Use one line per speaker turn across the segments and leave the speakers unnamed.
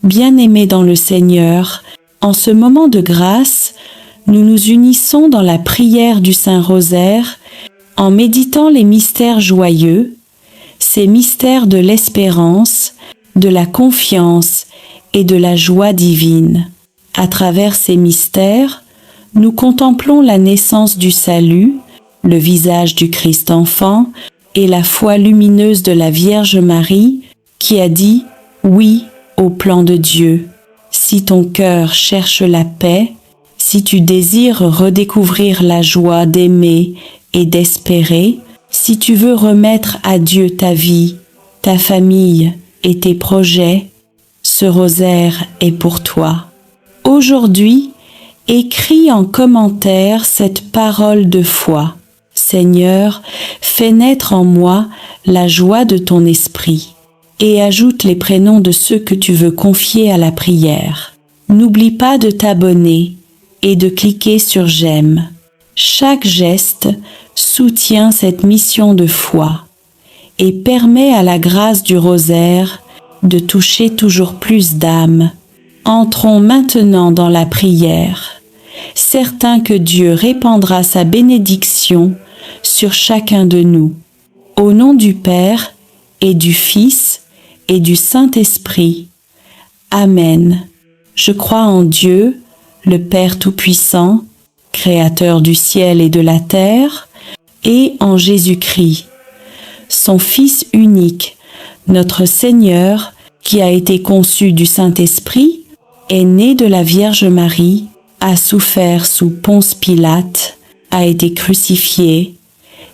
Bien-aimés dans le Seigneur, en ce moment de grâce, nous nous unissons dans la prière du Saint-Rosaire en méditant les mystères joyeux, ces mystères de l'espérance, de la confiance et de la joie divine. À travers ces mystères, nous contemplons la naissance du salut, le visage du Christ enfant et la foi lumineuse de la Vierge Marie qui a dit « oui » au plan de Dieu. Si ton cœur cherche la paix, si tu désires redécouvrir la joie d'aimer et d'espérer, si tu veux remettre à Dieu ta vie, ta famille et tes projets, ce rosaire est pour toi. Aujourd'hui, écris en commentaire cette parole de foi. Seigneur, fais naître en moi la joie de ton esprit et ajoute les prénoms de ceux que tu veux confier à la prière. N'oublie pas de t'abonner et de cliquer sur j'aime. Chaque geste soutient cette mission de foi et permet à la grâce du rosaire de toucher toujours plus d'âmes. Entrons maintenant dans la prière, certains que Dieu répandra sa bénédiction sur chacun de nous. Au nom du Père et du Fils et du Saint-Esprit. Amen. Je crois en Dieu, le Père Tout-Puissant, Créateur du ciel et de la terre, et en Jésus-Christ, son Fils unique, notre Seigneur, qui a été conçu du Saint-Esprit, est né de la Vierge Marie, a souffert sous Ponce Pilate, a été crucifié,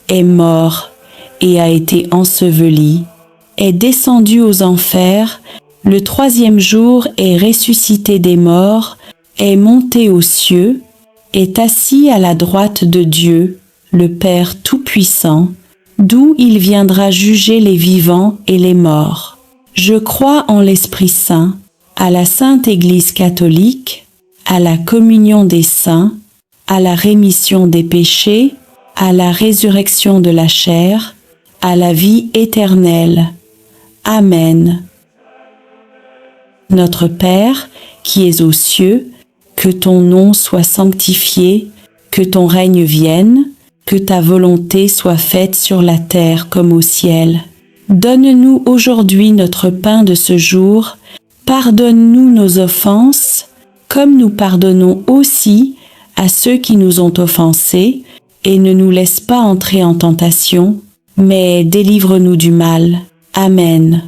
est mort et a été enseveli, est descendu aux enfers, le troisième jour est ressuscité des morts, est monté aux cieux, est assis à la droite de Dieu, le Père Tout-Puissant, d'où il viendra juger les vivants et les morts. Je crois en l'Esprit Saint, à la Sainte Église catholique, à la communion des saints, à la rémission des péchés, à la résurrection de la chair, à la vie éternelle. Amen. Notre Père, qui es aux cieux, que ton nom soit sanctifié, que ton règne vienne, que ta volonté soit faite sur la terre comme au ciel. Donne-nous aujourd'hui notre pain de ce jour. Pardonne-nous nos offenses, comme nous pardonnons aussi à ceux qui nous ont offensés, et ne nous laisse pas entrer en tentation, mais délivre-nous du mal. Amen.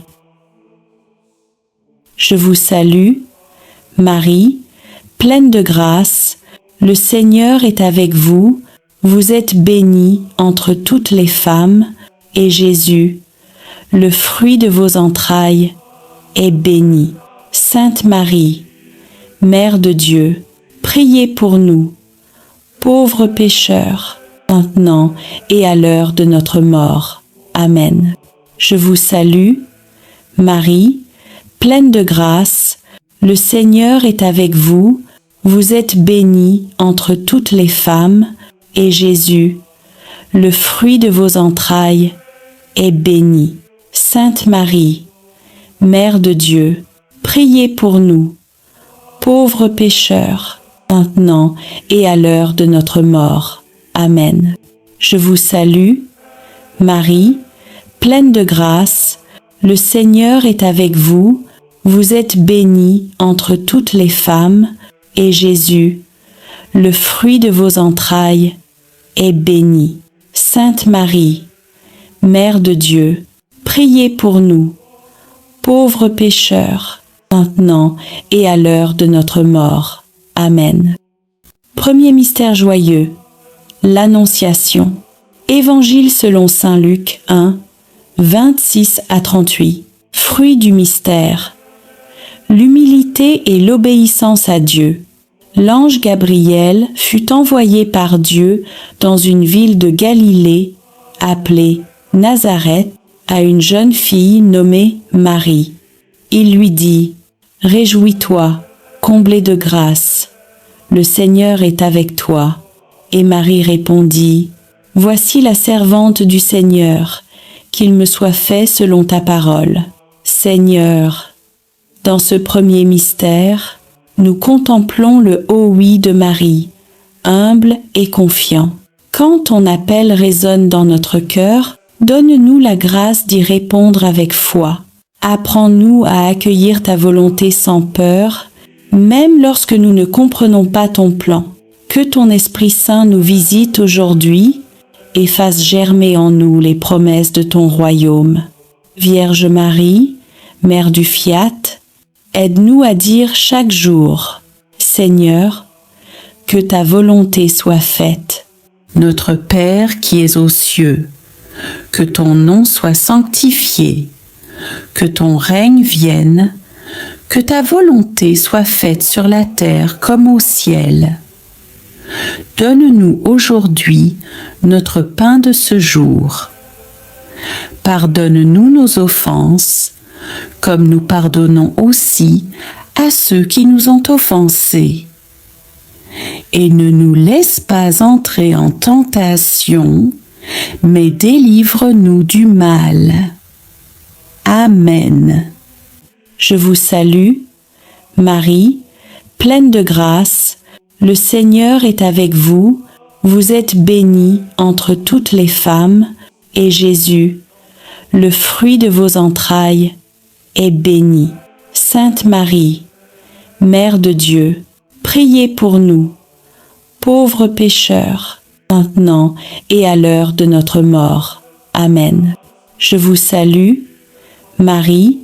Je vous salue, Marie, pleine de grâce, le Seigneur est avec vous, vous êtes bénie entre toutes les femmes, et Jésus, le fruit de vos entrailles, est béni. Sainte Marie, Mère de Dieu, priez pour nous, pauvres pécheurs, maintenant et à l'heure de notre mort. Amen. Je vous salue, Marie, pleine de grâce, le Seigneur est avec vous, vous êtes bénie entre toutes les femmes, et Jésus, le fruit de vos entrailles, est béni. Sainte Marie, Mère de Dieu, priez pour nous, pauvres pécheurs, maintenant et à l'heure de notre mort. Amen. Je vous salue, Marie, pleine de grâce, le Seigneur est avec vous, vous êtes bénie entre toutes les femmes, et Jésus, le fruit de vos entrailles, est béni. Sainte Marie, Mère de Dieu, priez pour nous, pauvres pécheurs, maintenant et à l'heure de notre mort. Amen. Premier mystère joyeux, l'Annonciation. Évangile selon saint Luc 1, 26 à 38. Fruit du mystère. L'humilité et l'obéissance à Dieu. L'ange Gabriel fut envoyé par Dieu dans une ville de Galilée, appelée Nazareth, à une jeune fille nommée Marie. Il lui dit : « Réjouis-toi, comblée de grâce, le Seigneur est avec toi. » Et Marie répondit : « Voici la servante du Seigneur, qu'il me soit fait selon ta parole. » Seigneur, Dans ce premier mystère, nous contemplons le haut oui de Marie, humble et confiant. Quand ton appel résonne dans notre cœur, donne-nous la grâce d'y répondre avec foi. Apprends-nous à accueillir ta volonté sans peur, même lorsque nous ne comprenons pas ton plan. Que ton Esprit Saint nous visite aujourd'hui et fasse germer en nous les promesses de ton royaume. Vierge Marie, Mère du Fiat, aide-nous à dire chaque jour, Seigneur, que ta volonté soit faite. Notre Père qui es aux cieux, que ton nom soit sanctifié, que ton règne vienne, que ta volonté soit faite sur la terre comme au ciel. Donne-nous aujourd'hui notre pain de ce jour. Pardonne-nous nos offenses, comme nous pardonnons aussi à ceux qui nous ont offensés. Et ne nous laisse pas entrer en tentation, mais délivre-nous du mal. Amen. Je vous salue, Marie, pleine de grâce, le Seigneur est avec vous, vous êtes bénie entre toutes les femmes, et Jésus, le fruit de vos entrailles, est béni. Sainte Marie, Mère de Dieu, priez pour nous, pauvres pécheurs, maintenant et à l'heure de notre mort. Amen. Je vous salue, Marie,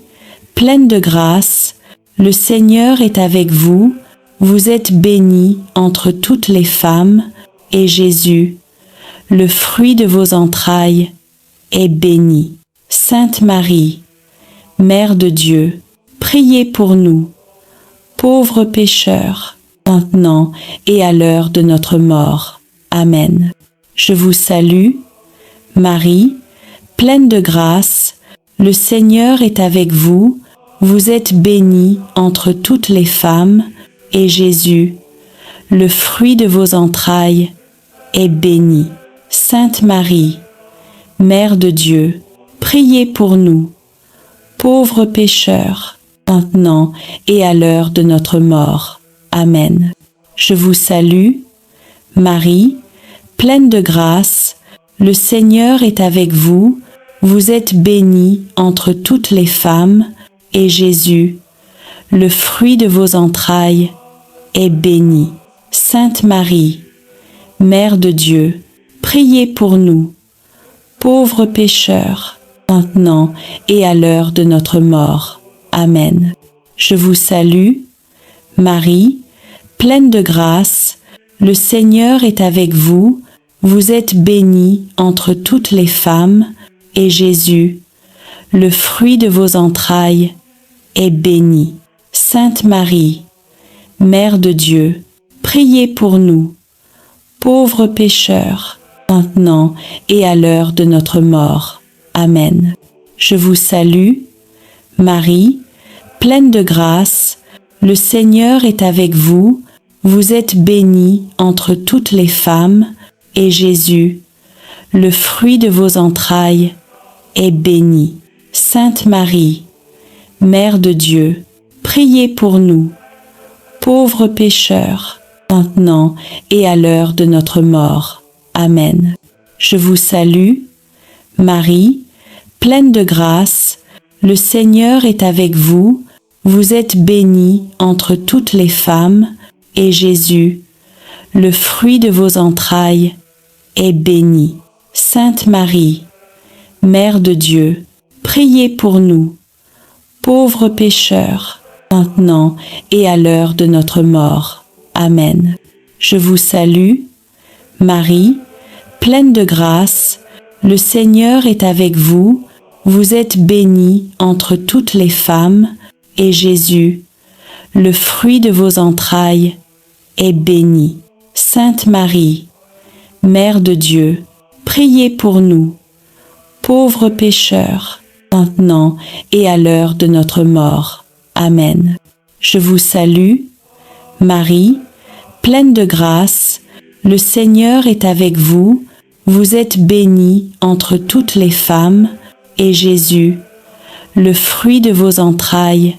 pleine de grâce, le Seigneur est avec vous, vous êtes bénie entre toutes les femmes, et Jésus, le fruit de vos entrailles, est béni. Sainte Marie, Mère de Dieu, priez pour nous, pauvres pécheurs, maintenant et à l'heure de notre mort. Amen. Je vous salue, Marie, pleine de grâce, le Seigneur est avec vous, vous êtes bénie entre toutes les femmes, et Jésus, le fruit de vos entrailles, est béni. Sainte Marie, Mère de Dieu, priez pour nous, pauvres pécheurs, maintenant et à l'heure de notre mort. Amen. Je vous salue, Marie, pleine de grâce, le Seigneur est avec vous, vous êtes bénie entre toutes les femmes, et Jésus, le fruit de vos entrailles, est béni. Sainte Marie, Mère de Dieu, priez pour nous, pauvres pécheurs, maintenant et à l'heure de notre mort. Amen. Je vous salue, Marie, pleine de grâce, le Seigneur est avec vous, vous êtes bénie entre toutes les femmes, et Jésus, le fruit de vos entrailles, est béni. Sainte Marie, Mère de Dieu, priez pour nous, pauvres pécheurs, maintenant et à l'heure de notre mort. Amen. Je vous salue, Marie, pleine de grâce, le Seigneur est avec vous, vous êtes bénie entre toutes les femmes, et Jésus, le fruit de vos entrailles, est béni. Sainte Marie, Mère de Dieu, priez pour nous, pauvres pécheurs, maintenant et à l'heure de notre mort. Amen. Je vous salue, Marie, pleine de grâce, le Seigneur est avec vous, vous êtes bénie entre toutes les femmes, et Jésus, le fruit de vos entrailles, est béni. Sainte Marie, Mère de Dieu, priez pour nous, pauvres pécheurs, maintenant et à l'heure de notre mort. Amen. Je vous salue, Marie, pleine de grâce, le Seigneur est avec vous, vous êtes bénie entre toutes les femmes, et Jésus, le fruit de vos entrailles, est béni. Sainte Marie, Mère de Dieu, priez pour nous, pauvres pécheurs, maintenant et à l'heure de notre mort. Amen. Je vous salue, Marie, pleine de grâce, le Seigneur est avec vous, vous êtes bénie entre toutes les femmes, et Jésus, le fruit de vos entrailles,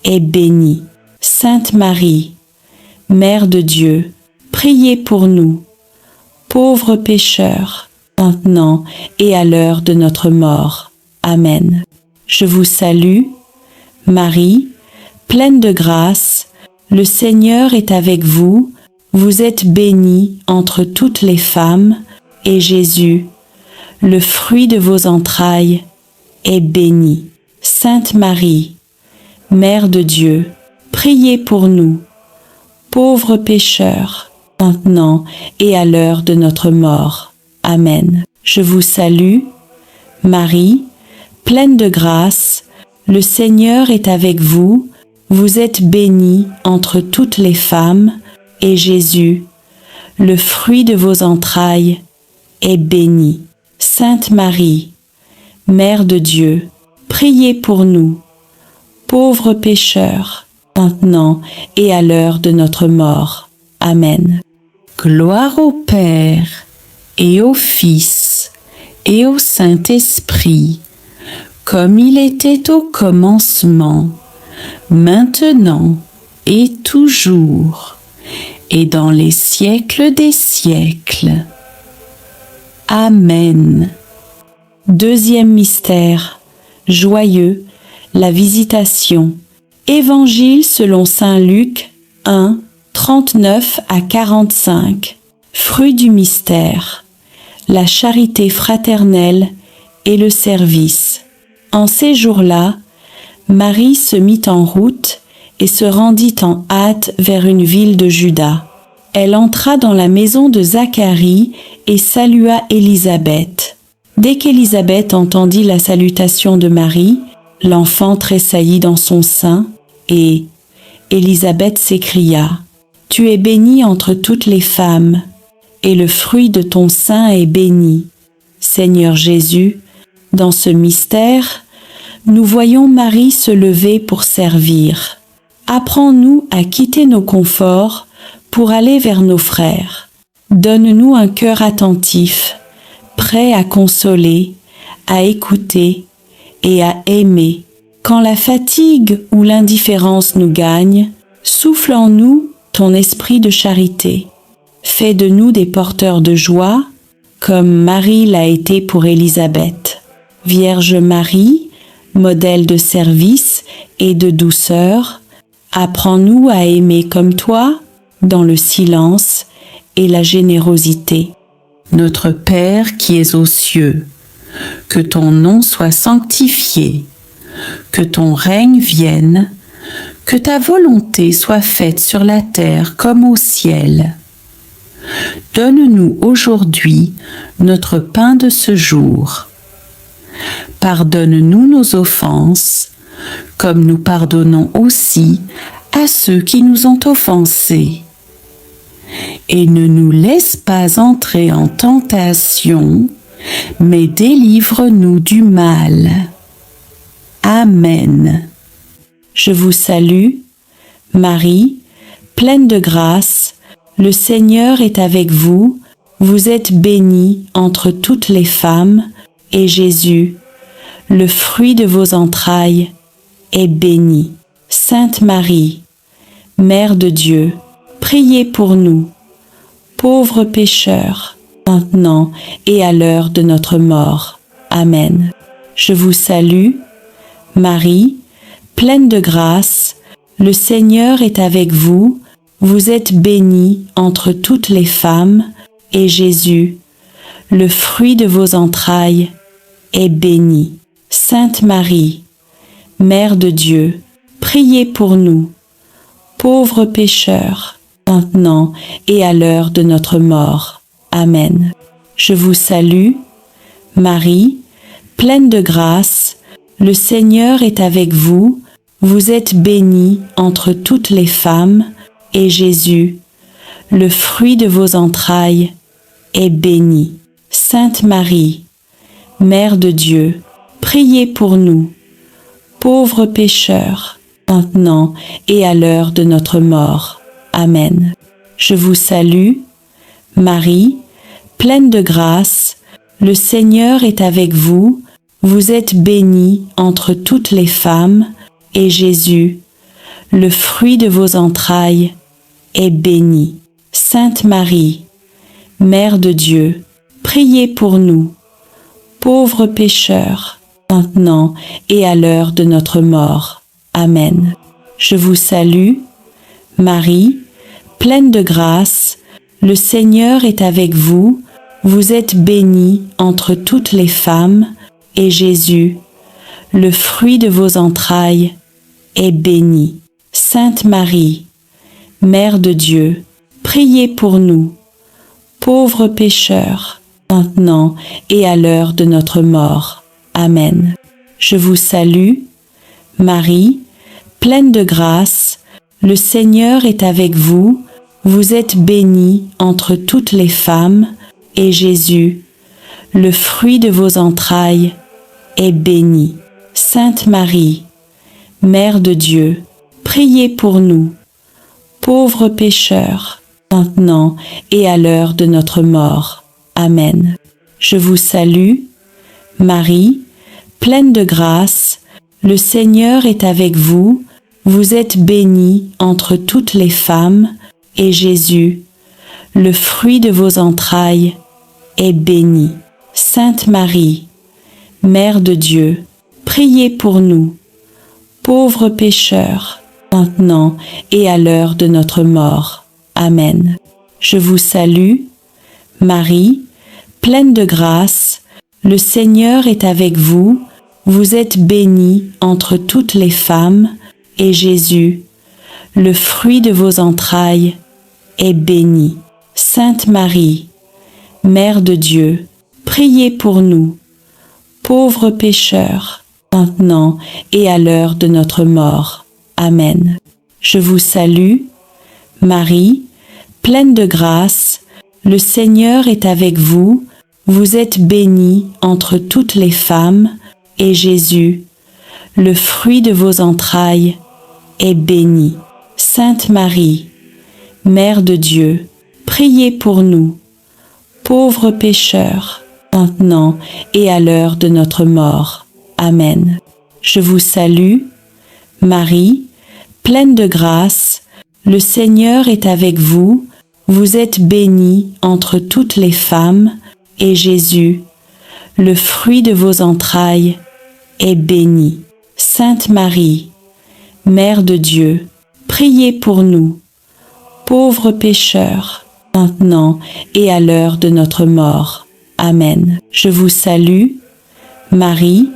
est bénie. Sainte Marie, Mère de Dieu, priez pour nous, pauvres pécheurs, maintenant et à l'heure de notre mort. Amen. Je vous salue, Marie, pleine de grâce, le Seigneur est avec vous, vous êtes bénie entre toutes les femmes, et Jésus, le fruit de vos entrailles, est béni. Sainte Marie, Mère de Dieu, priez pour nous, pauvres pécheurs, maintenant et à l'heure de notre mort. Amen. Je vous salue, Marie, pleine de grâce, le Seigneur est avec vous, vous êtes bénie entre toutes les femmes, et Jésus, le fruit de vos entrailles, est béni. Sainte Marie, Mère de Dieu, priez pour nous, pauvres pécheurs, maintenant et à l'heure de notre mort. Amen. Gloire au Père, et au Fils, et au Saint-Esprit, comme il était au commencement, maintenant et toujours, et dans les siècles des siècles. Amen. Deuxième mystère, joyeux, la Visitation. Évangile selon saint Luc 1, 39 à 45. Fruit du mystère, la charité fraternelle et le service. En ces jours-là, Marie se mit en route et se rendit en hâte vers une ville de Juda. Elle entra dans la maison de Zacharie et salua Élisabeth. Dès qu'Élisabeth entendit la salutation de Marie, l'enfant tressaillit dans son sein, et Élisabeth s'écria : « Tu es bénie entre toutes les femmes, et le fruit de ton sein est béni. » Seigneur Jésus, dans ce mystère, nous voyons Marie se lever pour servir. Apprends-nous à quitter nos conforts pour aller vers nos frères. Donne-nous un cœur attentif, prêt à consoler, à écouter et à aimer. Quand la fatigue ou l'indifférence nous gagne, souffle en nous ton esprit de charité. Fais de nous des porteurs de joie, comme Marie l'a été pour Élisabeth. Vierge Marie, modèle de service et de douceur, apprends-nous à aimer comme toi, dans le silence et la générosité. Notre Père qui es aux cieux, que ton nom soit sanctifié, que ton règne vienne, que ta volonté soit faite sur la terre comme au ciel. Donne-nous aujourd'hui notre pain de ce jour. Pardonne-nous nos offenses, comme nous pardonnons aussi à ceux qui nous ont offensés. Et ne nous laisse pas entrer en tentation, mais délivre-nous du mal. Amen. Je vous salue, Marie, pleine de grâce, le Seigneur est avec vous, vous êtes bénie entre toutes les femmes, et Jésus, le fruit de vos entrailles, est béni. Sainte Marie, Mère de Dieu, priez pour nous, pauvres pécheurs, maintenant et à l'heure de notre mort. Amen. Je vous salue, Marie, pleine de grâce, le Seigneur est avec vous, vous êtes bénie entre toutes les femmes, et Jésus, le fruit de vos entrailles, est béni. Sainte Marie, Mère de Dieu, priez pour nous, pauvres pécheurs, maintenant et à l'heure de notre mort. Amen. Je vous salue, Marie, pleine de grâce, le Seigneur est avec vous, vous êtes bénie entre toutes les femmes, et Jésus, le fruit de vos entrailles, est béni. Sainte Marie, Mère de Dieu, priez pour nous, pauvres pécheurs, maintenant et à l'heure de notre mort. Amen. Je vous salue, Marie, pleine de grâce, le Seigneur est avec vous, vous êtes bénie entre toutes les femmes, et Jésus, le fruit de vos entrailles, est béni. Sainte Marie, Mère de Dieu, priez pour nous, pauvres pécheurs, maintenant et à l'heure de notre mort. Amen. Je vous salue, Marie, pleine de grâce, le Seigneur est avec vous, vous êtes bénie entre toutes les femmes, et Jésus, le fruit de vos entrailles, est béni. Sainte Marie, Mère de Dieu, priez pour nous, pauvres pécheurs, maintenant et à l'heure de notre mort. Amen. Je vous salue, Marie, pleine de grâce, le Seigneur est avec vous, vous êtes bénie entre toutes les femmes, et Jésus, le fruit de vos entrailles, est béni. Sainte Marie, Mère de Dieu, priez pour nous, pauvres pécheurs, maintenant et à l'heure de notre mort. Amen. Je vous salue, Marie, pleine de grâce, le Seigneur est avec vous, vous êtes bénie entre toutes les femmes, et Jésus, le fruit de vos entrailles, est béni. Sainte Marie, Mère de Dieu, priez pour nous, pauvres pécheurs, maintenant et à l'heure de notre mort. Amen. Je vous salue, Marie, pleine de grâce, le Seigneur est avec vous, vous êtes bénie entre toutes les femmes, et Jésus, le fruit de vos entrailles, est béni. Sainte Marie, Mère de Dieu, priez pour nous, pauvres pécheurs, maintenant et à l'heure de notre mort. Amen. Je vous salue, Marie, pleine de grâce, le Seigneur est avec vous, vous êtes bénie entre toutes les femmes, et Jésus, le fruit de vos entrailles, est béni. Sainte Marie, Mère de Dieu, priez pour nous, pauvres pécheurs, maintenant et à l'heure de notre mort. Amen. Je vous salue, Marie, pleine de grâce, le Seigneur est avec vous, vous êtes bénie entre toutes les femmes, et Jésus, le fruit de vos entrailles, est béni. Sainte Marie, Mère de Dieu, priez pour nous, pauvres pécheurs, maintenant et à l'heure de notre mort. Amen. Je vous salue, Marie,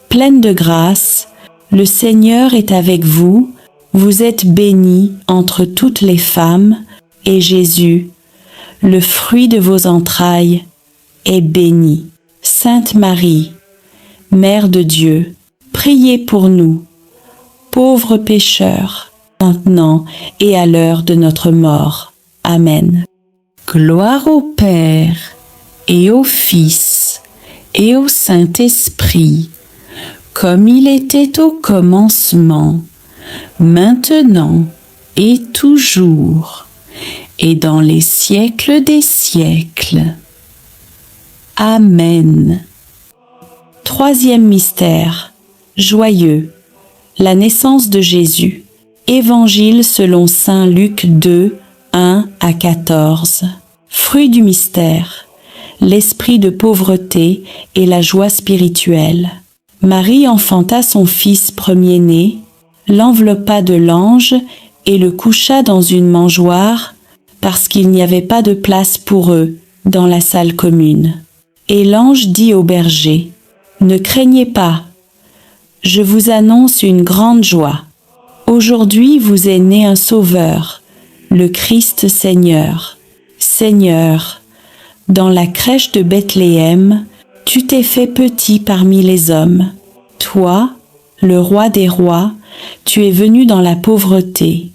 pleine de grâce, le Seigneur est avec vous, vous êtes bénie entre toutes les femmes, et Jésus, le fruit de vos entrailles, est béni. Sainte Marie, Mère de Dieu, priez pour nous, pauvres pécheurs, maintenant et à l'heure de notre mort. Amen. Gloire au Père, et au Fils, et au Saint-Esprit, comme il était au commencement, maintenant et toujours, et dans les siècles des siècles. Amen. Troisième mystère, joyeux, la naissance de Jésus. Évangile selon saint Luc 2, 1 à 14. Fruit du mystère, l'esprit de pauvreté et la joie spirituelle. Marie enfanta son fils premier-né, l'enveloppa de langes et le coucha dans une mangeoire parce qu'il n'y avait pas de place pour eux dans la salle commune. Et l'ange dit au berger, « Ne craignez pas, je vous annonce une grande joie. Aujourd'hui vous est né un Sauveur, le Christ Seigneur. Seigneur, dans la crèche de Bethléem, tu t'es fait petit parmi les hommes. Toi, le roi des rois, tu es venu dans la pauvreté.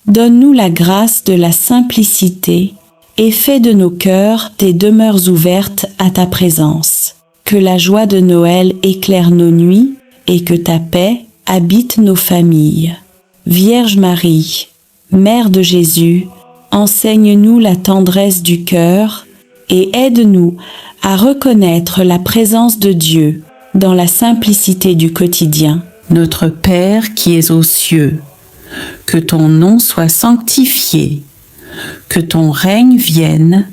Donne-nous la grâce de la simplicité et fais de nos cœurs des demeures ouvertes à ta présence. Que la joie de Noël éclaire nos nuits et que ta paix habite nos familles. Vierge Marie, Mère de Jésus, enseigne-nous la tendresse du cœur et aide-nous à reconnaître la présence de Dieu dans la simplicité du quotidien. Notre Père qui es aux cieux, que ton nom soit sanctifié, que ton règne vienne,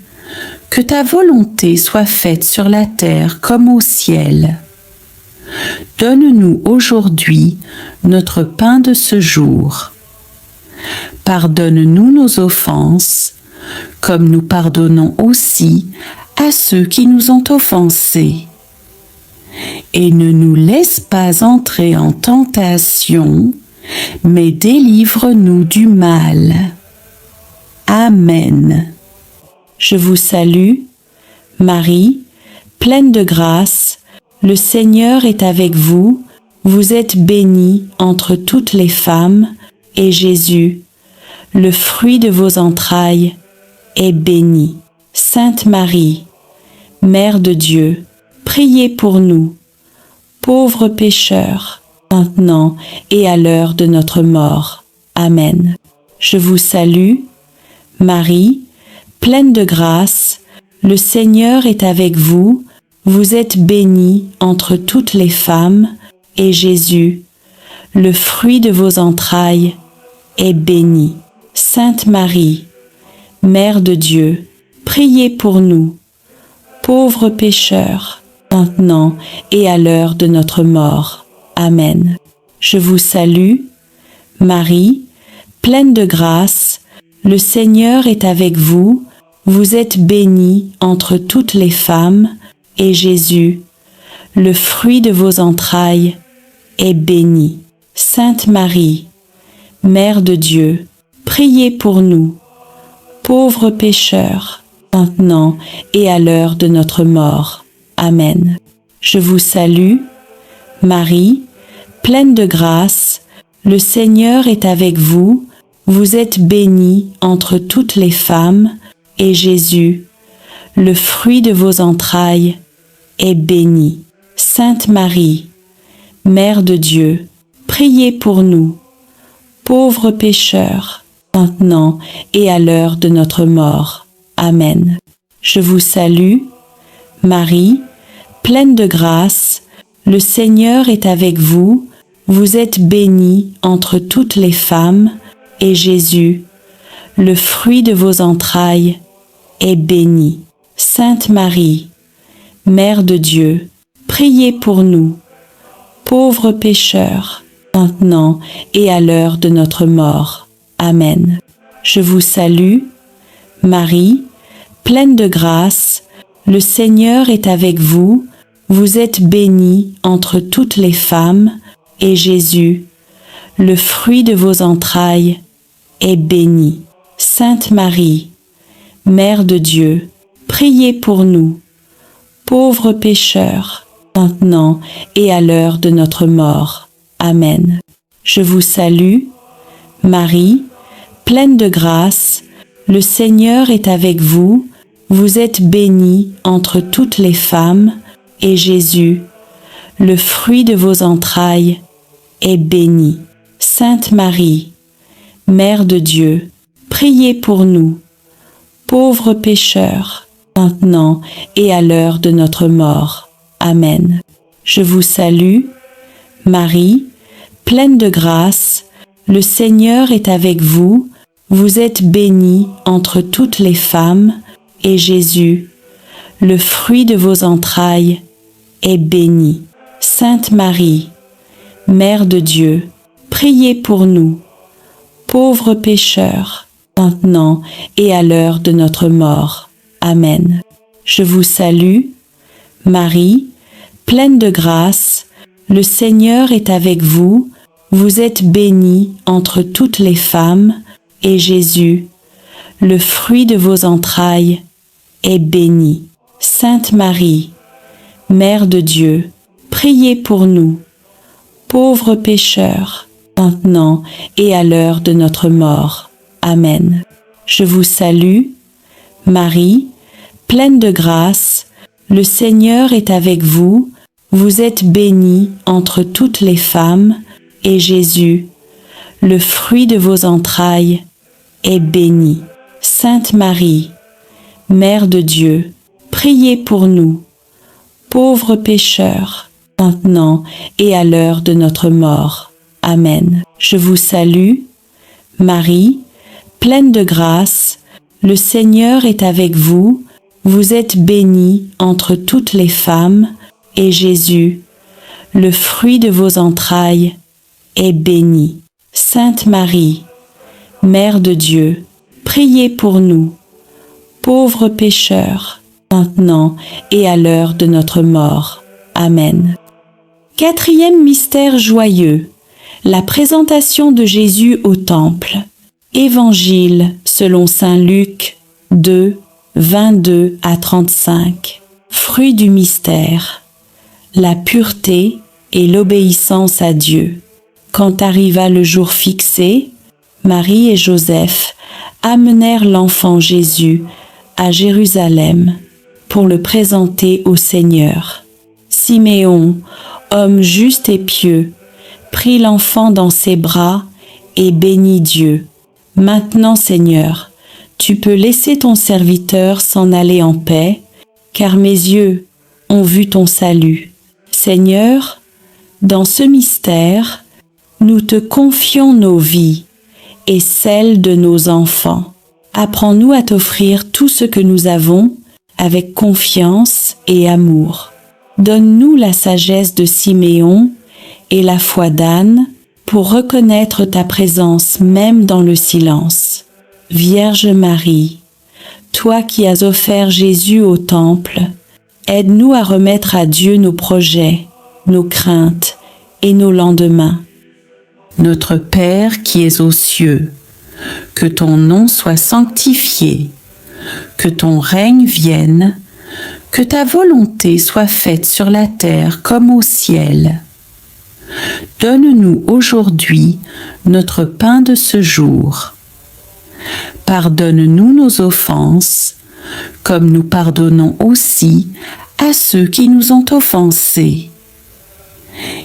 que ta volonté soit faite sur la terre comme au ciel. Donne-nous aujourd'hui notre pain de ce jour. Pardonne-nous nos offenses, comme nous pardonnons aussi à ceux qui nous ont offensés. Et ne nous laisse pas entrer en tentation, mais délivre-nous du mal. Amen. Je vous salue, Marie, pleine de grâce, le Seigneur est avec vous, vous êtes bénie entre toutes les femmes, et Jésus, le fruit de vos entrailles, est béni. Sainte Marie, Mère de Dieu, priez pour nous, pauvres pécheurs, maintenant et à l'heure de notre mort. Amen. Je vous salue, Marie, pleine de grâce, le Seigneur est avec vous, vous êtes bénie entre toutes les femmes, et Jésus, le fruit de vos entrailles, est béni. Sainte Marie, Mère de Dieu, priez pour nous, pauvres pécheurs, maintenant et à l'heure de notre mort. Amen. Je vous salue, Marie, pleine de grâce, le Seigneur est avec vous, vous êtes bénie entre toutes les femmes, et Jésus, le fruit de vos entrailles, est béni. Sainte Marie, Mère de Dieu, priez pour nous, pauvres pécheurs, maintenant et à l'heure de notre mort. Amen. Je vous salue, Marie, pleine de grâce, le Seigneur est avec vous, vous êtes bénie entre toutes les femmes, et Jésus, le fruit de vos entrailles, est béni. Sainte Marie, Mère de Dieu, priez pour nous, pauvres pécheurs, maintenant et à l'heure de notre mort. Amen. Je vous salue, Marie, pleine de grâce, le Seigneur est avec vous, vous êtes bénie entre toutes les femmes, et Jésus, le fruit de vos entrailles, est béni. Sainte Marie, Mère de Dieu, priez pour nous, pauvres pécheurs, maintenant et à l'heure de notre mort. Amen. Je vous salue, Marie, pleine de grâce, le Seigneur est avec vous, vous êtes bénie entre toutes les femmes, et Jésus, le fruit de vos entrailles, est béni. Sainte Marie, Mère de Dieu, priez pour nous, pauvres pécheurs, maintenant et à l'heure de notre mort. Amen. Je vous salue, Marie, pleine de grâce, le Seigneur est avec vous, vous êtes bénie entre toutes les femmes, et Jésus, le fruit de vos entrailles, est béni. Sainte Marie, Mère de Dieu, priez pour nous, pauvres pécheurs, maintenant et à l'heure de notre mort. Amen. Je vous salue, Marie, pleine de grâce, le Seigneur est avec vous, vous êtes bénie entre toutes les femmes, et Jésus, le fruit de vos entrailles, est béni. Sainte Marie, Mère de Dieu, priez pour nous, pauvres pécheurs, maintenant et à l'heure de notre mort. Amen. Je vous salue, Marie, pleine de grâce, le Seigneur est avec vous, vous êtes bénie entre toutes les femmes, et Jésus, le fruit de vos entrailles, est béni. Sainte Marie, Mère de Dieu, priez pour nous, pauvres pécheurs, maintenant et à l'heure de notre mort. Amen. Je vous salue, Marie, pleine de grâce, le Seigneur est avec vous, vous êtes bénie entre toutes les femmes, et Jésus, le fruit de vos entrailles, est béni. Sainte Marie, Mère de Dieu, priez pour nous, pauvres pécheurs, maintenant et à l'heure de notre mort. Amen. Je vous salue, Marie, pleine de grâce, le Seigneur est avec vous, vous êtes bénie entre toutes les femmes, et Jésus, le fruit de vos entrailles, est béni. Sainte Marie, Mère de Dieu, priez pour nous, pauvres pécheurs, maintenant et à l'heure de notre mort. Amen. Quatrième mystère joyeux, la présentation de Jésus au Temple. Évangile selon saint Luc 2, 22 à 35. Fruit du mystère, la pureté et l'obéissance à Dieu. Quand arriva le jour fixé, Marie et Joseph amenèrent l'enfant Jésus à Jérusalem pour le présenter au Seigneur. Siméon, homme juste et pieux, prit l'enfant dans ses bras et bénit Dieu. Maintenant, Seigneur, tu peux laisser ton serviteur s'en aller en paix, car mes yeux ont vu ton salut. Seigneur, dans ce mystère, nous te confions nos vies et celles de nos enfants. Apprends-nous à t'offrir tout ce que nous avons avec confiance et amour. Donne-nous la sagesse de Siméon et la foi d'Anne pour reconnaître ta présence même dans le silence. Vierge Marie, toi qui as offert Jésus au Temple, aide-nous à remettre à Dieu nos projets, nos craintes et nos lendemains. Notre Père qui es aux cieux, que ton nom soit sanctifié, que ton règne vienne, que ta volonté soit faite sur la terre comme au ciel. Donne-nous aujourd'hui notre pain de ce jour. Pardonne-nous nos offenses, comme nous pardonnons aussi à ceux qui nous ont offensés.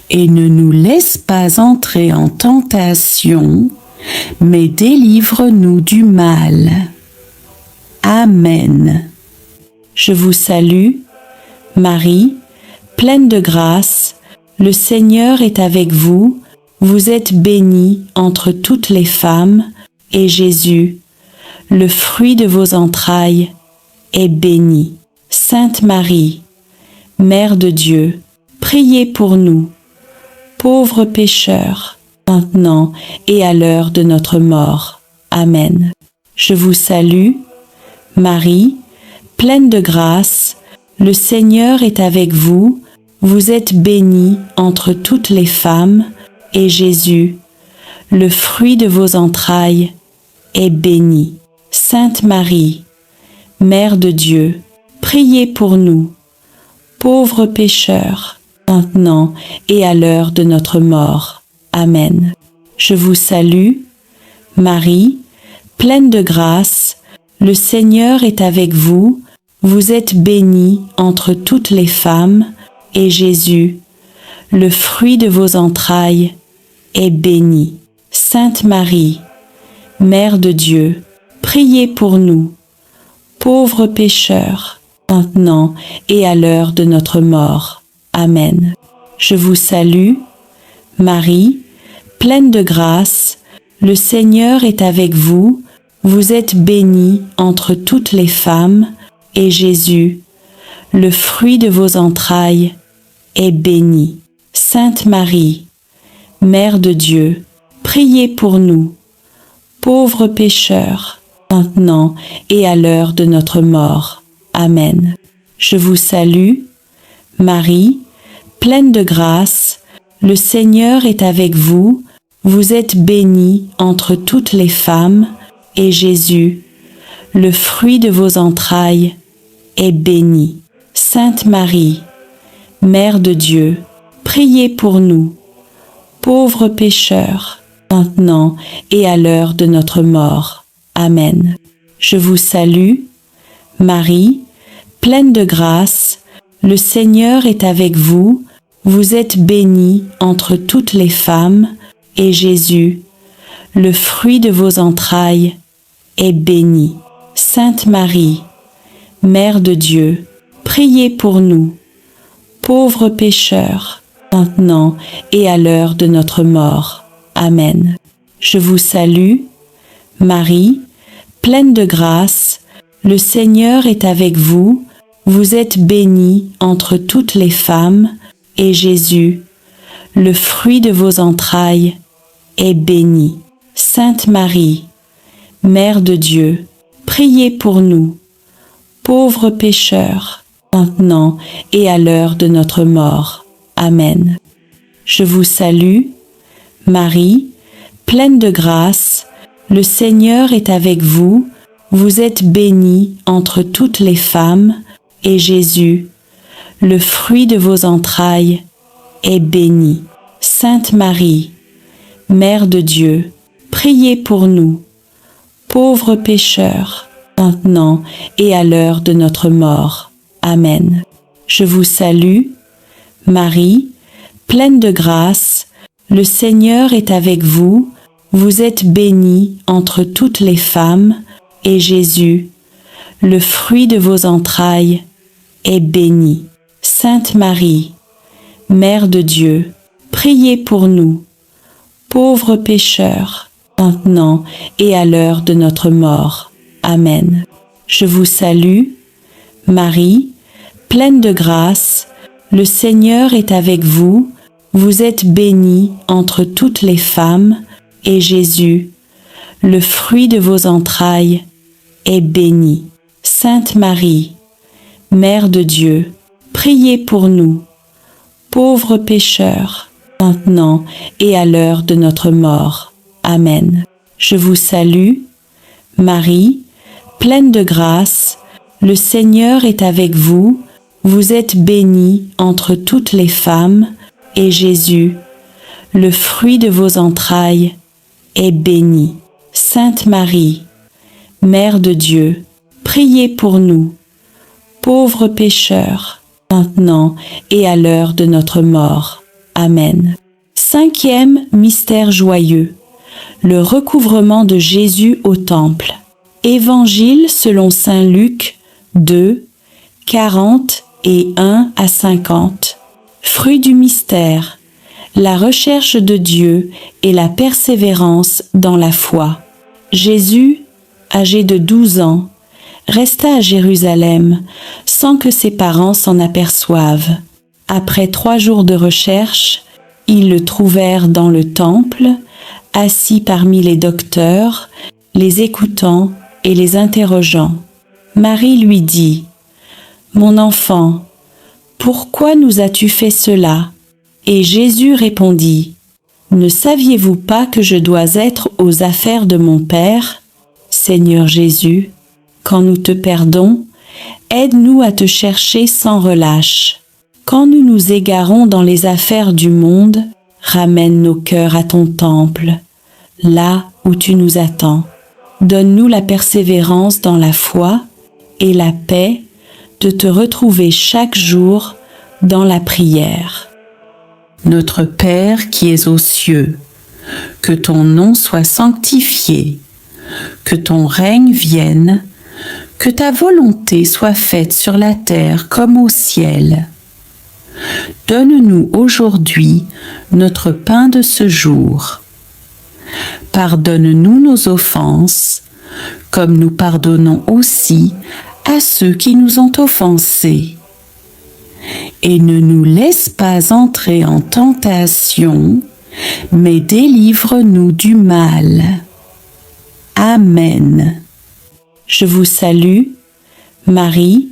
Et ne nous laisse pas entrer en tentation, mais délivre-nous du mal. Amen. Je vous salue, Marie, pleine de grâce, le Seigneur est avec vous, vous êtes bénie entre toutes les femmes, et Jésus, le fruit de vos entrailles, est béni. Sainte Marie, Mère de Dieu, priez pour nous, pauvres pécheurs, maintenant et à l'heure de notre mort. Amen. Je vous salue, Marie, pleine de grâce, le Seigneur est avec vous, vous êtes bénie entre toutes les femmes, et Jésus, le fruit de vos entrailles, est béni. Sainte Marie, Mère de Dieu, priez pour nous, pauvres pécheurs, maintenant et à l'heure de notre mort. Amen. Je vous salue, Marie, pleine de grâce, le Seigneur est avec vous, vous êtes bénie entre toutes les femmes, et Jésus, le fruit de vos entrailles, est béni. Sainte Marie, Mère de Dieu, priez pour nous, pauvres pécheurs, maintenant et à l'heure de notre mort. Amen. Je vous salue, Marie, pleine de grâce, le Seigneur est avec vous, vous êtes bénie entre toutes les femmes, et Jésus, le fruit de vos entrailles, est béni. Sainte Marie, Mère de Dieu, priez pour nous, pauvres pécheurs, maintenant et à l'heure de notre mort. Amen. Je vous salue, Marie, pleine de grâce, le Seigneur est avec vous, vous êtes bénie entre toutes les femmes, et Jésus, le fruit de vos entrailles, est béni. Sainte Marie, Mère de Dieu, priez pour nous, pauvres pécheurs, maintenant et à l'heure de notre mort. Amen. Je vous salue, Marie, pleine de grâce, le Seigneur est avec vous, vous êtes bénie entre toutes les femmes, et Jésus, le fruit de vos entrailles, est béni. Sainte Marie, Mère de Dieu, priez pour nous, pauvres pécheurs, maintenant et à l'heure de notre mort. Amen. Je vous salue, Marie, pleine de grâce, le Seigneur est avec vous, vous êtes bénie entre toutes les femmes, et Jésus, le fruit de vos entrailles, est béni. Sainte Marie, Mère de Dieu, priez pour nous, pauvres pécheurs, maintenant et à l'heure de notre mort. Amen. Je vous salue, Marie, pleine de grâce, le Seigneur est avec vous, vous êtes bénie entre toutes les femmes, et Jésus, le fruit de vos entrailles, est béni. Sainte Marie, Mère de Dieu, priez pour nous, pauvres pécheurs, maintenant et à l'heure de notre mort. Amen. Je vous salue, Marie, pleine de grâce, le Seigneur est avec vous, vous êtes bénie entre toutes les femmes, et Jésus, le fruit de vos entrailles, est béni. Sainte Marie, Mère de Dieu, priez pour nous, pauvres pécheurs, maintenant et à l'heure de notre mort. Amen. Je vous salue, Marie, pleine de grâce, le Seigneur est avec vous, vous êtes bénie entre toutes les femmes, et Jésus, le fruit de vos entrailles, est béni. Sainte Marie, Mère de Dieu, priez pour nous, pauvres pécheurs, maintenant et à l'heure de notre mort. Amen. Je vous salue, Marie, pleine de grâce, le Seigneur est avec vous, vous êtes bénie entre toutes les femmes, et Jésus, le fruit de vos entrailles, est béni. Sainte Marie, Mère de Dieu, priez pour nous, pauvres pécheurs, maintenant et à l'heure de notre mort. Amen. Cinquième mystère joyeux, le recouvrement de Jésus au temple. Évangile selon saint Luc 2, 40 et 1 à 50. Fruit du mystère, la recherche de Dieu et la persévérance dans la foi. Jésus, âgé de 12 ans, resta à Jérusalem sans que ses parents s'en aperçoivent. Après 3 jours de recherche, ils le trouvèrent dans le temple, assis parmi les docteurs, les écoutant et les interrogeant. Marie lui dit : « Mon enfant, pourquoi nous as-tu fait cela ? » Et Jésus répondit : « Ne saviez-vous pas que je dois être aux affaires de mon Père ? Seigneur Jésus, quand nous te perdons, aide-nous à te chercher sans relâche. Quand nous nous égarons dans les affaires du monde, ramène nos cœurs à ton temple, là où tu nous attends. Donne-nous la persévérance dans la foi et la paix de te retrouver chaque jour dans la prière. Notre Père qui es aux cieux, que ton nom soit sanctifié, que ton règne vienne, que ta volonté soit faite sur la terre comme au ciel. Donne-nous aujourd'hui notre pain de ce jour. Pardonne-nous nos offenses, comme nous pardonnons aussi à ceux qui nous ont offensés. Et ne nous laisse pas entrer en tentation, mais délivre-nous du mal. Amen. Je vous salue, Marie,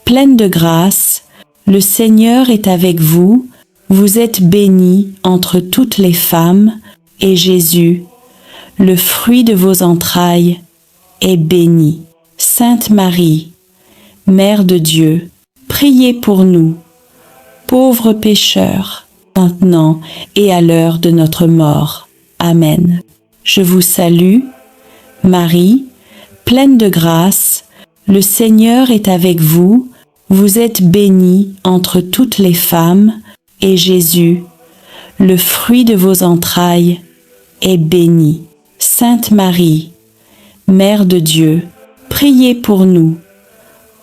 pleine de grâce, le Seigneur est avec vous, vous êtes bénie entre toutes les femmes, et Jésus, le fruit de vos entrailles, est béni. Sainte Marie, Mère de Dieu, priez pour nous, pauvres pécheurs, maintenant et à l'heure de notre mort. Amen. Je vous salue, Marie, pleine de grâce, le Seigneur est avec vous, vous êtes bénie entre toutes les femmes, et Jésus, le fruit de vos entrailles, est béni. Sainte Marie, Mère de Dieu, priez pour nous,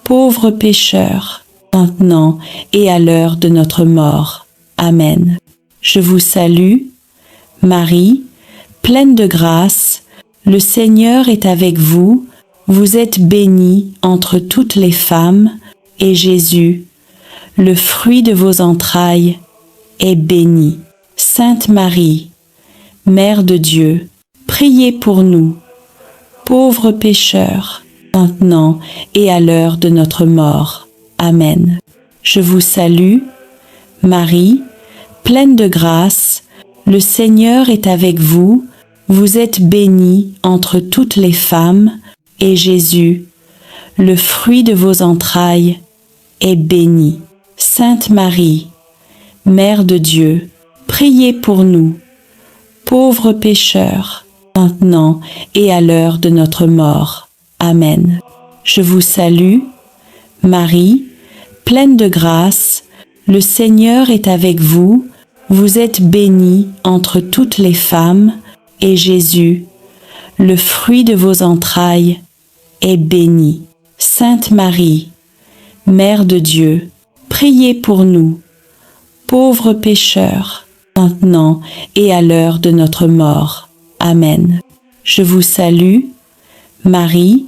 pauvres pécheurs, maintenant et à l'heure de notre mort. Amen. Je vous salue, Marie, pleine de grâce, Le Seigneur est avec vous, vous êtes bénie entre toutes les femmes, et Jésus, le fruit de vos entrailles, est béni. Sainte Marie, Mère de Dieu, priez pour nous, pauvres pécheurs, maintenant et à l'heure de notre mort. Amen. Je vous salue, Marie, pleine de grâce, le Seigneur est avec vous, vous êtes bénie entre toutes les femmes, et Jésus, le fruit de vos entrailles, est béni. Sainte Marie, Mère de Dieu, priez pour nous, pauvres pécheurs, maintenant et à l'heure de notre mort. Amen. Je vous salue, Marie, pleine de grâce, le Seigneur est avec vous, vous êtes bénie entre toutes les femmes, et Jésus, le fruit de vos entrailles, est béni. Sainte Marie, Mère de Dieu, priez pour nous, pauvres pécheurs, maintenant et à l'heure de notre mort. Amen. Je vous salue, Marie,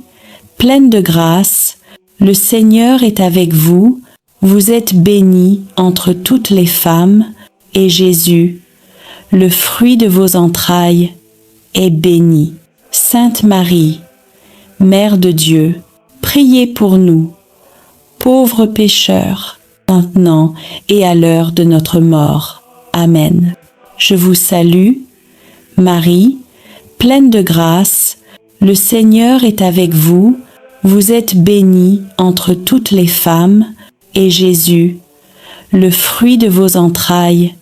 pleine de grâce, le Seigneur est avec vous, vous êtes bénie entre toutes les femmes, et Jésus, le fruit de vos entrailles, est béni. Sainte Marie, Mère de Dieu, priez pour nous, pauvres pécheurs, maintenant et à l'heure de notre mort. Amen. Je vous salue, Marie, pleine de grâce, le Seigneur est avec vous, vous êtes bénie entre toutes les femmes, et Jésus, le fruit de vos entrailles,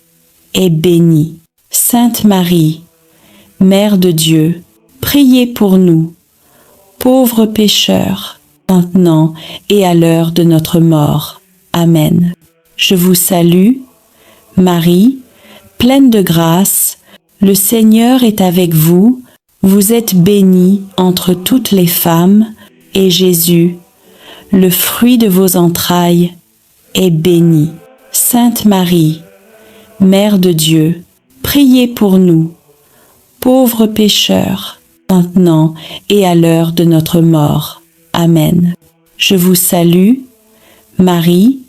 est béni. Sainte Marie, Mère de Dieu, priez pour nous, pauvres pécheurs, maintenant et à l'heure de notre mort. Amen. Je vous salue, Marie, pleine de grâce, le Seigneur est avec vous, vous êtes bénie entre toutes les femmes, et Jésus, le fruit de vos entrailles, est béni. Sainte Marie, Mère de Dieu, priez pour nous, pauvres pécheurs, maintenant et à l'heure de notre mort. Amen. Je vous salue, Marie,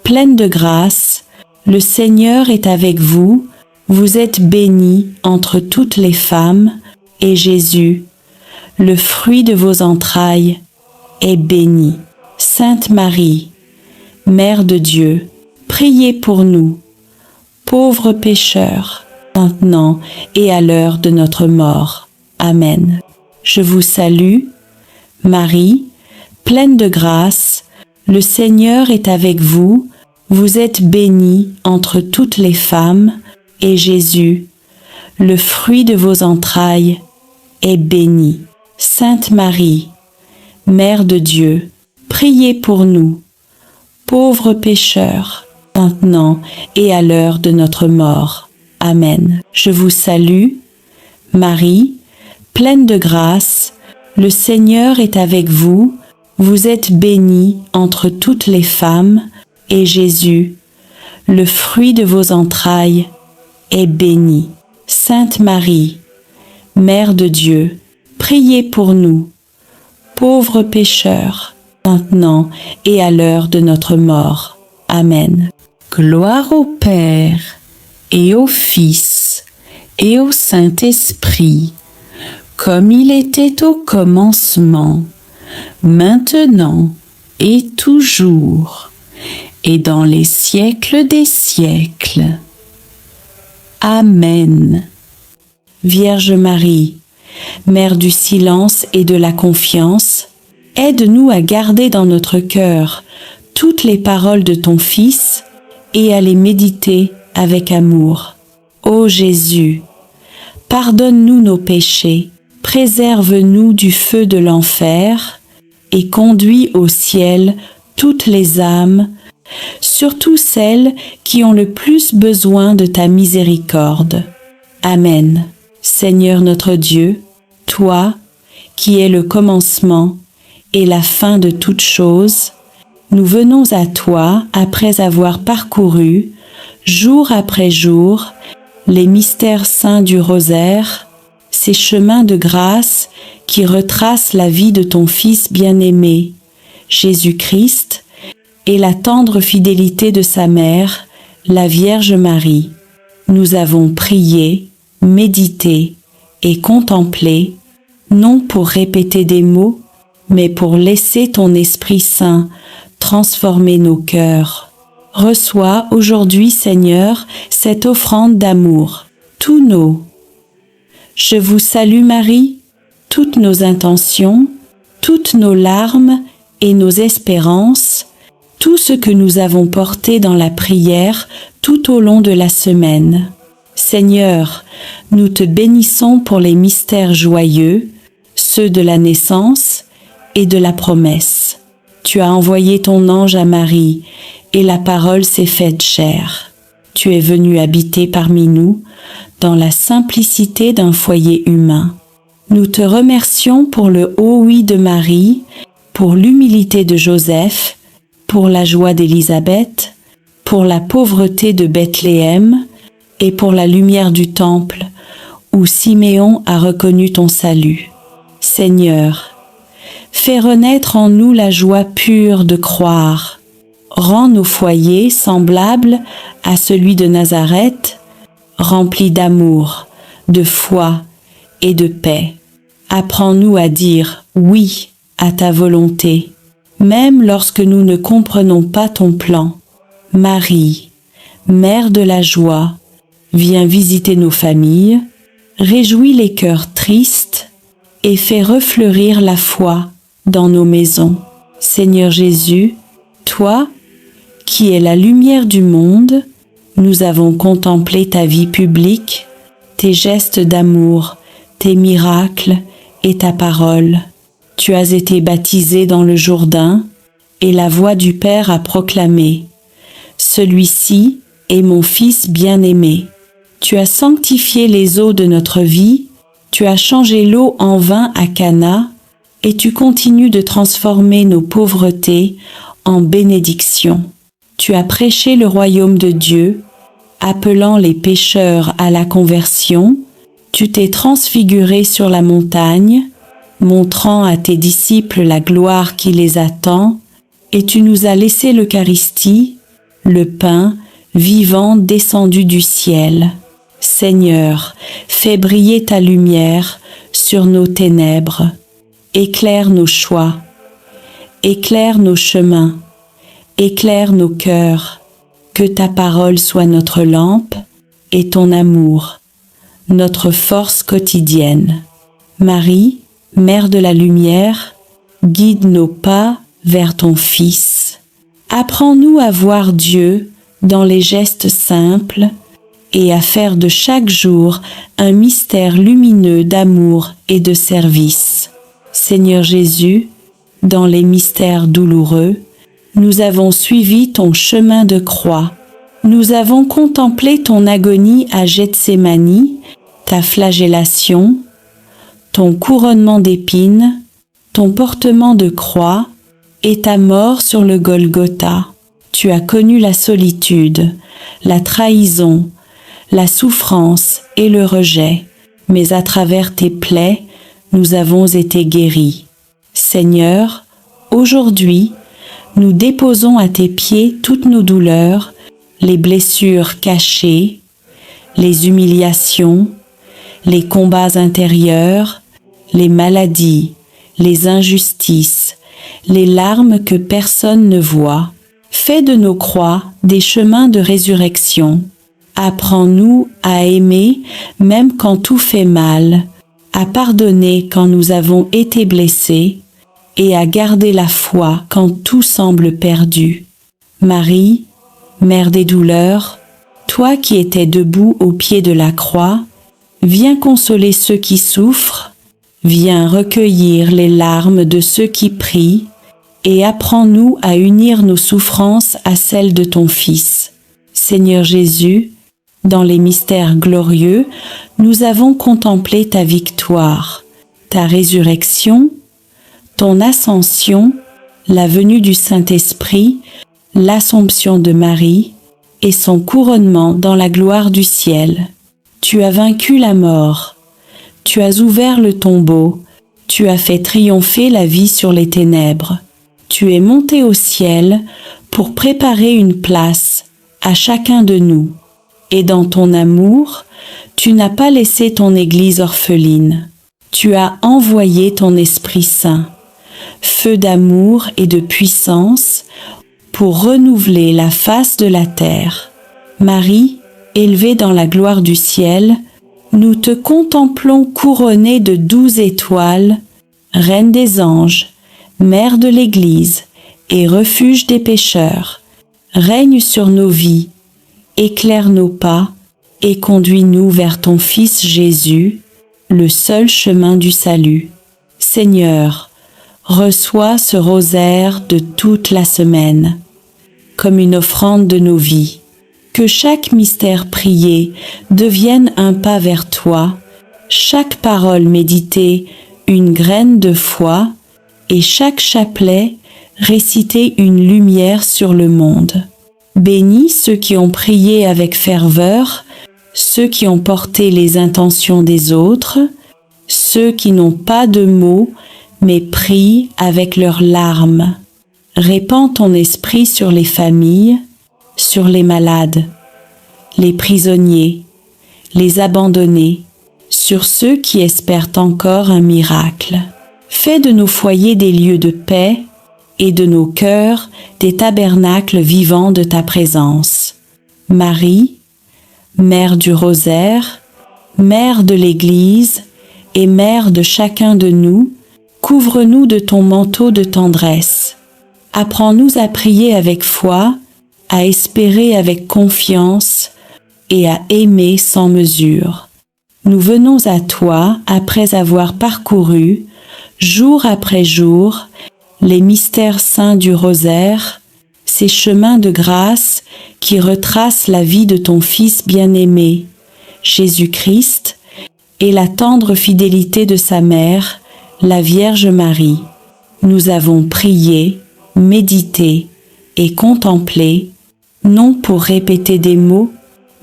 pleine de grâce, le Seigneur est avec vous, vous êtes bénie entre toutes les femmes, et Jésus, le fruit de vos entrailles, est béni. Sainte Marie, Mère de Dieu, priez pour nous, pauvres pécheurs, maintenant et à l'heure de notre mort. Amen. Je vous salue, Marie, pleine de grâce, le Seigneur est avec vous, vous êtes bénie entre toutes les femmes, et Jésus, le fruit de vos entrailles, est béni. Sainte Marie, Mère de Dieu, priez pour nous, pauvres pécheurs, maintenant et à l'heure de notre mort. Amen. Je vous salue, Marie, pleine de grâce, le Seigneur est avec vous, vous êtes bénie entre toutes les femmes, et Jésus, le fruit de vos entrailles, est béni. Sainte Marie, Mère de Dieu, priez pour nous, pauvres pécheurs, maintenant et à l'heure de notre mort. Amen. Gloire au Père, et au Fils, et au Saint-Esprit, comme il était au commencement, maintenant et toujours, et dans les siècles des siècles. Amen. Vierge Marie, Mère du silence et de la confiance, aide-nous à garder dans notre cœur toutes les paroles de ton Fils et à les méditer avec amour. Ô Jésus, pardonne-nous nos péchés, préserve-nous du feu de l'enfer et conduis au ciel toutes les âmes, surtout celles qui ont le plus besoin de ta miséricorde. Amen. Seigneur notre Dieu, toi, qui es le commencement et la fin de toutes choses, nous venons à toi après avoir parcouru, jour après jour, les mystères saints du rosaire, ces chemins de grâce qui retrace la vie de ton Fils bien-aimé, Jésus-Christ, et la tendre fidélité de sa mère, la Vierge Marie. Nous avons prié, médité et contemplé, non pour répéter des mots, mais pour laisser ton Esprit Saint transformer nos cœurs. Reçois aujourd'hui, Seigneur, cette offrande d'amour, tous nos. Je vous salue Marie, toutes nos intentions, toutes nos larmes et nos espérances, tout ce que nous avons porté dans la prière tout au long de la semaine. Seigneur, nous te bénissons pour les mystères joyeux, ceux de la naissance et de la promesse. Tu as envoyé ton ange à Marie, et la parole s'est faite chair. Tu es venu habiter parmi nous, dans la simplicité d'un foyer humain. Nous te remercions pour le haut oui de Marie, pour l'humilité de Joseph, pour la joie d'Élisabeth, pour la pauvreté de Bethléem et pour la lumière du temple, où Siméon a reconnu ton salut. Seigneur, fais renaître en nous la joie pure de croire. Rends nos foyers semblables à celui de Nazareth, remplis d'amour, de foi et de paix. Apprends-nous à dire oui à ta volonté, même lorsque nous ne comprenons pas ton plan. Marie, Mère de la joie, viens visiter nos familles, réjouis les cœurs tristes et fais refleurir la foi dans nos maisons. Seigneur Jésus, toi, qui es la lumière du monde, nous avons contemplé ta vie publique, tes gestes d'amour, tes miracles et ta parole. Tu as été baptisé dans le Jourdain, et la voix du Père a proclamé « Celui-ci est mon Fils bien-aimé ». Tu as sanctifié les eaux de notre vie, tu as changé l'eau en vin à Cana, et tu continues de transformer nos pauvretés en bénédictions. Tu as prêché le royaume de Dieu, appelant les pécheurs à la conversion. Tu t'es transfiguré sur la montagne, montrant à tes disciples la gloire qui les attend, et tu nous as laissé l'Eucharistie, le pain vivant descendu du ciel. Seigneur, fais briller ta lumière sur nos ténèbres. Éclaire nos choix, éclaire nos chemins, éclaire nos cœurs, que ta parole soit notre lampe et ton amour, notre force quotidienne. Marie, Mère de la lumière, guide nos pas vers ton Fils. Apprends-nous à voir Dieu dans les gestes simples et à faire de chaque jour un mystère lumineux d'amour et de service. Seigneur Jésus, dans les mystères douloureux, nous avons suivi ton chemin de croix. Nous avons contemplé ton agonie à Gethsémani, ta flagellation, ton couronnement d'épines, ton portement de croix et ta mort sur le Golgotha. Tu as connu la solitude, la trahison, la souffrance et le rejet, mais à travers tes plaies, nous avons été guéris. Seigneur, aujourd'hui, nous déposons à tes pieds toutes nos douleurs, les blessures cachées, les humiliations, les combats intérieurs, les maladies, les injustices, les larmes que personne ne voit. Fais de nos croix des chemins de résurrection. Apprends-nous à aimer même quand tout fait mal, à pardonner quand nous avons été blessés et à garder la foi quand tout semble perdu. Marie, Mère des douleurs, toi qui étais debout au pied de la croix, viens consoler ceux qui souffrent, viens recueillir les larmes de ceux qui prient et apprends-nous à unir nos souffrances à celles de ton Fils. Seigneur Jésus, dans les mystères glorieux, nous avons contemplé ta victoire, ta résurrection, ton ascension, la venue du Saint-Esprit, l'Assomption de Marie et son couronnement dans la gloire du ciel. Tu as vaincu la mort, tu as ouvert le tombeau, Tu as fait triompher la vie sur les ténèbres. Tu es monté au ciel pour préparer une place à chacun de nous. Et dans ton amour, tu n'as pas laissé ton Église orpheline. Tu as envoyé ton Esprit Saint, feu d'amour et de puissance, pour renouveler la face de la terre. Marie, élevée dans la gloire du ciel, nous te contemplons couronnée de 12 étoiles, Reine des anges, Mère de l'Église et refuge des pécheurs. Règne sur nos vies, éclaire nos pas et conduis-nous vers ton Fils Jésus, le seul chemin du salut. Seigneur, reçois ce rosaire de toute la semaine, comme une offrande de nos vies. Que chaque mystère prié devienne un pas vers toi, chaque parole méditée une graine de foi, et chaque chapelet réciter une lumière sur le monde. Bénis ceux qui ont prié avec ferveur, ceux qui ont porté les intentions des autres, ceux qui n'ont pas de mots, mais prient avec leurs larmes. Répands ton esprit sur les familles, sur les malades, les prisonniers, les abandonnés, sur ceux qui espèrent encore un miracle. Fais de nos foyers des lieux de paix et de nos cœurs des tabernacles vivants de ta présence. Marie, Mère du Rosaire, Mère de l'Église et Mère de chacun de nous, couvre-nous de ton manteau de tendresse. Apprends-nous à prier avec foi, à espérer avec confiance et à aimer sans mesure. Nous venons à toi après avoir parcouru, jour après jour, les mystères saints du rosaire, ces chemins de grâce qui retracent la vie de ton Fils bien-aimé, Jésus-Christ, et la tendre fidélité de sa mère, la Vierge Marie. Nous avons prié, médité et contemplé, non pour répéter des mots,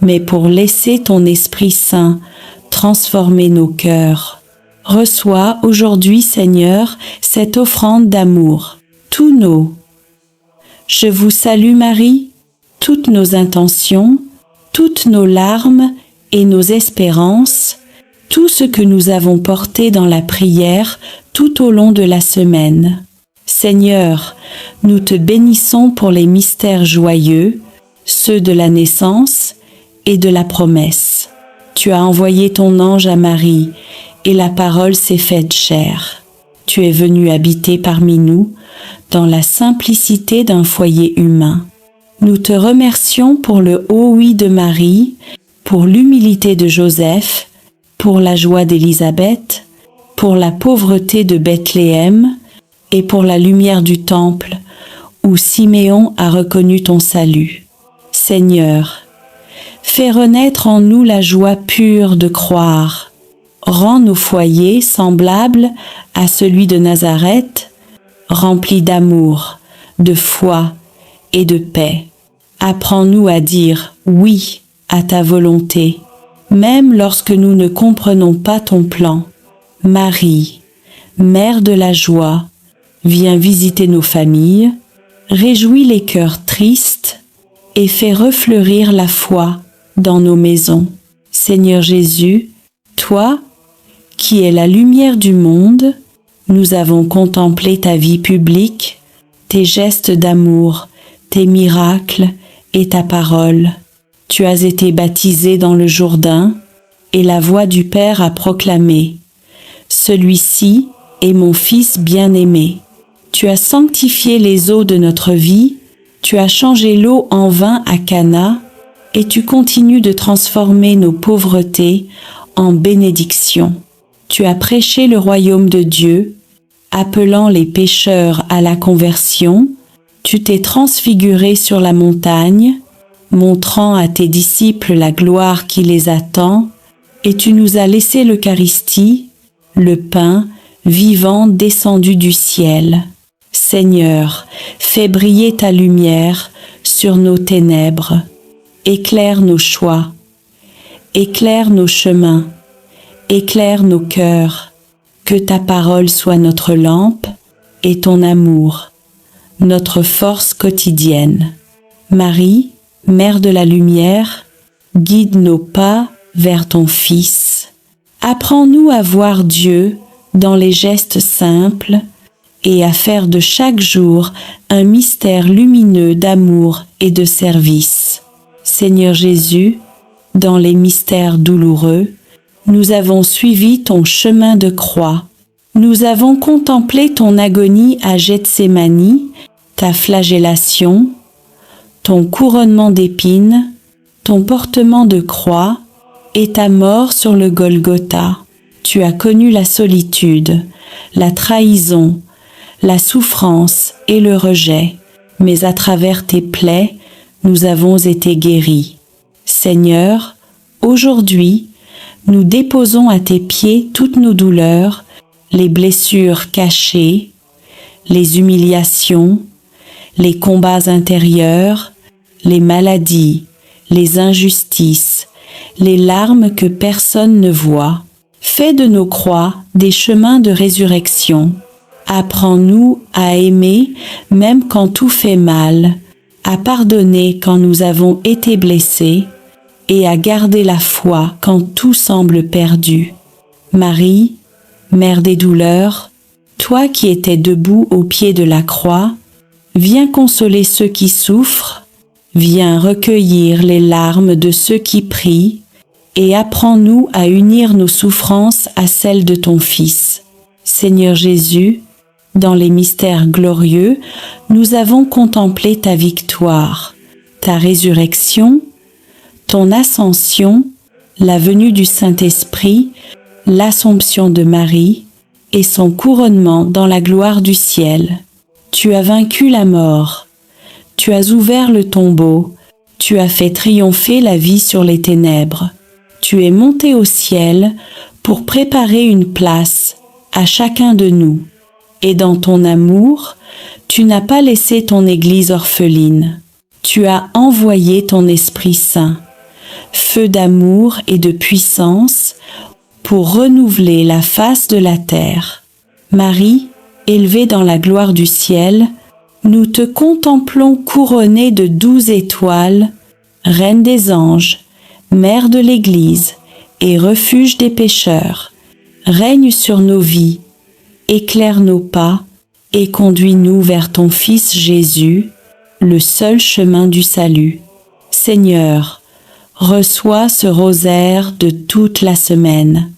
mais pour laisser ton Esprit Saint transformer nos cœurs. Reçois aujourd'hui, Seigneur, cette offrande d'amour, tous nos. Je vous salue Marie, toutes nos intentions, toutes nos larmes et nos espérances, tout ce que nous avons porté dans la prière tout au long de la semaine. Seigneur, nous te bénissons pour les mystères joyeux, ceux de la naissance et de la promesse. Tu as envoyé ton ange à Marie, et la parole s'est faite chair. Tu es venu habiter parmi nous, dans la simplicité d'un foyer humain. Nous te remercions pour le haut oui de Marie, pour l'humilité de Joseph, pour la joie d'Élisabeth, pour la pauvreté de Bethléem, et pour la lumière du temple, où Siméon a reconnu ton salut. Seigneur, fais renaître en nous la joie pure de croire. Rends nos foyers semblables à celui de Nazareth, remplis d'amour, de foi et de paix. Apprends-nous à dire oui à ta volonté, même lorsque nous ne comprenons pas ton plan. Marie, Mère de la joie, viens visiter nos familles, réjouis les cœurs tristes et fais refleurir la foi dans nos maisons. Seigneur Jésus, toi, qui es la lumière du monde, nous avons contemplé ta vie publique, tes gestes d'amour, tes miracles et ta parole. Tu as été baptisé dans le Jourdain et la voix du Père a proclamé « Celui-ci est mon Fils bien-aimé ». Tu as sanctifié les eaux de notre vie, tu as changé l'eau en vin à Cana, et tu continues de transformer nos pauvretés en bénédictions. Tu as prêché le royaume de Dieu, appelant les pécheurs à la conversion. Tu t'es transfiguré sur la montagne, montrant à tes disciples la gloire qui les attend, et tu nous as laissé l'Eucharistie, le pain vivant descendu du ciel. Seigneur, fais briller ta lumière sur nos ténèbres. Éclaire nos choix, éclaire nos chemins, éclaire nos cœurs, Que ta parole soit notre lampe et ton amour, notre force quotidienne. Marie, Mère de la lumière, guide nos pas vers ton Fils. Apprends-nous à voir Dieu dans les gestes simples et à faire de chaque jour un mystère lumineux d'amour et de service. Seigneur Jésus, dans les mystères douloureux, nous avons suivi ton chemin de croix. Nous avons contemplé ton agonie à Gethsémani, ta flagellation, ton couronnement d'épines, ton portement de croix et ta mort sur le Golgotha. Tu as connu la solitude, la trahison, la souffrance et le rejet, mais à travers tes plaies, nous avons été guéris. Seigneur, aujourd'hui, nous déposons à tes pieds toutes nos douleurs, les blessures cachées, les humiliations, les combats intérieurs, les maladies, les injustices, les larmes que personne ne voit. Fais de nos croix des chemins de résurrection. Apprends-nous à aimer même quand tout fait mal, à pardonner quand nous avons été blessés et à garder la foi quand tout semble perdu. Marie, Mère des douleurs, toi qui étais debout au pied de la croix, viens consoler ceux qui souffrent, viens recueillir les larmes de ceux qui prient, et apprends-nous à unir nos souffrances à celles de ton Fils. Seigneur Jésus, dans les mystères glorieux, nous avons contemplé ta victoire, ta résurrection, ton ascension, la venue du Saint-Esprit, l'Assomption de Marie et son couronnement dans la gloire du ciel. Tu as vaincu la mort, tu as ouvert le tombeau, tu as fait triompher la vie sur les ténèbres. Tu es monté au ciel pour préparer une place à chacun de nous. Et dans ton amour, tu n'as pas laissé ton Église orpheline. Tu as envoyé ton Esprit Saint, feu d'amour et de puissance, pour renouveler la face de la terre. Marie, élevée dans la gloire du ciel, nous te contemplons couronnée de 12 étoiles, Reine des anges, Mère de l'Église et refuge des pécheurs. Règne sur nos vies, éclaire nos pas et conduis-nous vers ton Fils Jésus, le seul chemin du salut. Seigneur, reçois ce rosaire de toute la semaine,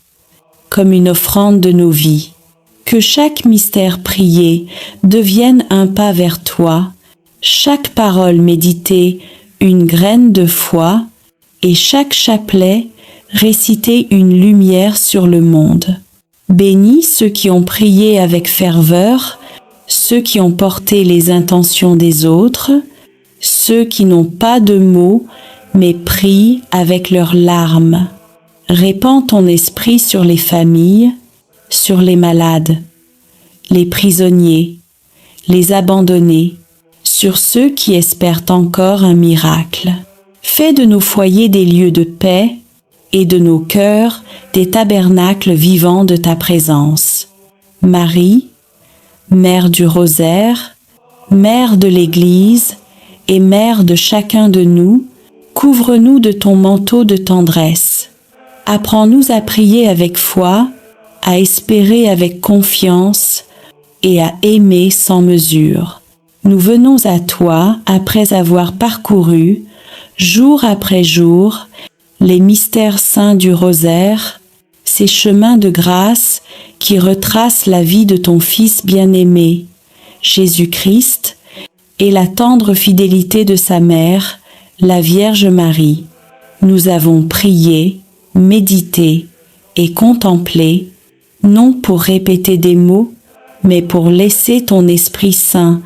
comme une offrande de nos vies. Que chaque mystère prié devienne un pas vers toi, chaque parole méditée une graine de foi, et chaque chapelet réciter une lumière sur le monde. Bénis ceux qui ont prié avec ferveur, ceux qui ont porté les intentions des autres, ceux qui n'ont pas de mots, mais prient avec leurs larmes. Répands ton esprit sur les familles, sur les malades, les prisonniers, les abandonnés, sur ceux qui espèrent encore un miracle. Fais de nos foyers des lieux de paix et de nos cœurs des tabernacles vivants de ta présence. Marie, Mère du rosaire, Mère de l'Église et Mère de chacun de nous, couvre-nous de ton manteau de tendresse. Apprends-nous à prier avec foi, à espérer avec confiance et à aimer sans mesure. Nous venons à toi après avoir parcouru, jour après jour, les mystères saints du rosaire, ces chemins de grâce qui retracent la vie de ton Fils bien-aimé, Jésus-Christ, et la tendre fidélité de sa mère, la Vierge Marie. Nous avons prié, médité et contemplé, non pour répéter des mots, mais pour laisser ton Esprit Saint